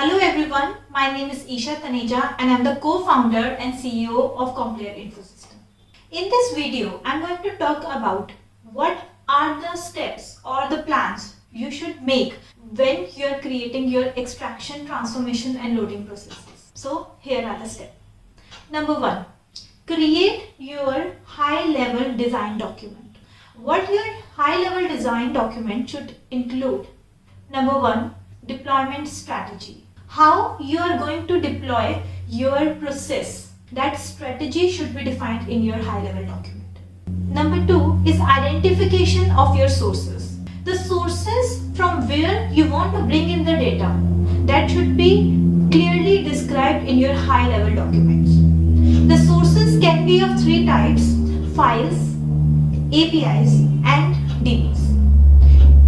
Hello everyone, my name is Isha Taneja and I am the co-founder and CEO of Complear Infosystem. In this video, I am going to talk about what are the steps or the plans you should make when you are creating your extraction, transformation and loading processes. So here are the steps. Number 1, create your high-level design document. What your high-level design document should include? Number 1, deployment strategy. How you are going to deploy your process. That strategy should be defined in your high-level document. Number 2 is identification of your sources. The sources from where you want to bring in the data, that should be clearly described in your high-level documents. The sources can be of 3 types: files, APIs and DBs.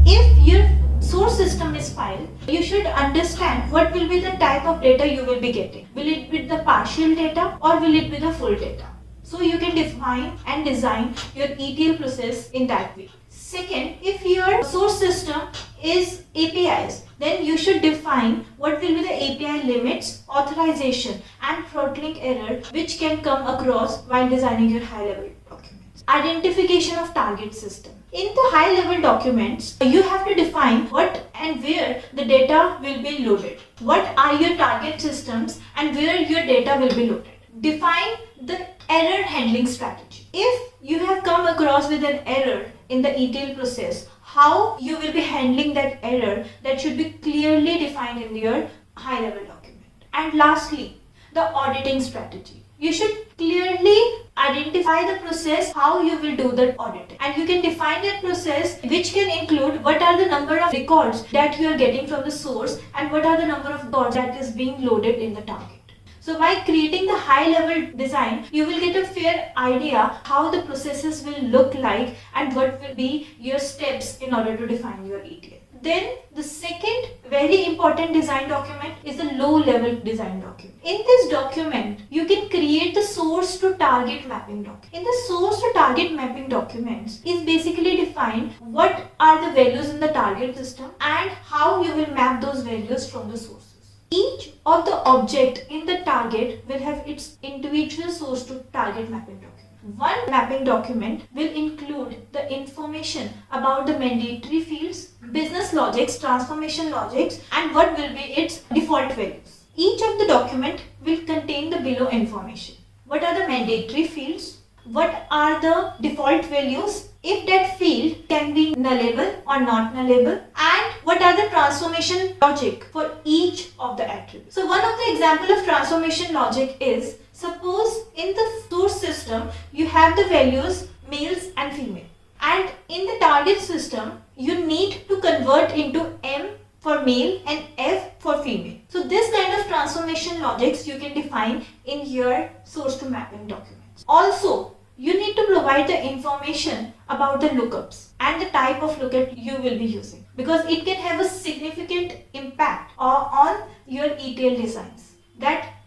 If your source system is file, you should understand what will be the type of data you will be getting. Will it be the partial data or will it be the full data? So you can define and design your ETL process in that way. Second, if your source system is APIs, then you should define what will be the API limits, authorization and throttling error which can come across while designing your high-level documents. Identification of target system. In the high-level documents, you have to define what and where the data will be loaded. What are your target systems and where your data will be loaded. Define the error handling strategy. If you have come across with an error in the ETL process, how you will be handling that error, that should be clearly defined in your high-level document. And lastly, the auditing strategy. You should clearly identify the process, how you will do the auditing. And you can define that process, which can include what are the number of records that you are getting from the source and what are the number of records that is being loaded in the target. So by creating the high-level design, you will get a fair idea how the processes will look like and what will be your steps in order to define your ETL. Then the second very important design document is the low-level design document. In this document, you can create the source to target mapping document. In the source to target mapping documents is basically defined what are the values in the target system and how you will map those values from the sources. Each of the object in the target will have its individual source to target mapping document. One mapping document will include the information about the mandatory fields, business logics, transformation logics, and what will be its default values. Each of the document will contain the below information. What are the mandatory fields? What are the default values? If that field can be nullable or not nullable, and what are the transformation logic for each of the attributes. So one of the example of transformation logic is, suppose in the source system you have the values males and female, and in the target system you need to convert into M for male and F for female. So this kind of transformation logics you can define in your source to mapping documents. Also, you need to provide the information about the lookups and the type of lookup you will be using, because it can have a significant impact on your ETL designs.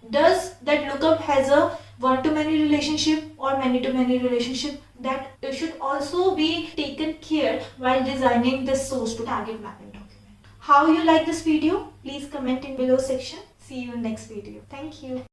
Does that lookup has a one-to-many relationship or many-to-many relationship? That should also be taken care while designing this source to target mapping document. How you like this video? Please comment in below section. See you in next video. Thank you.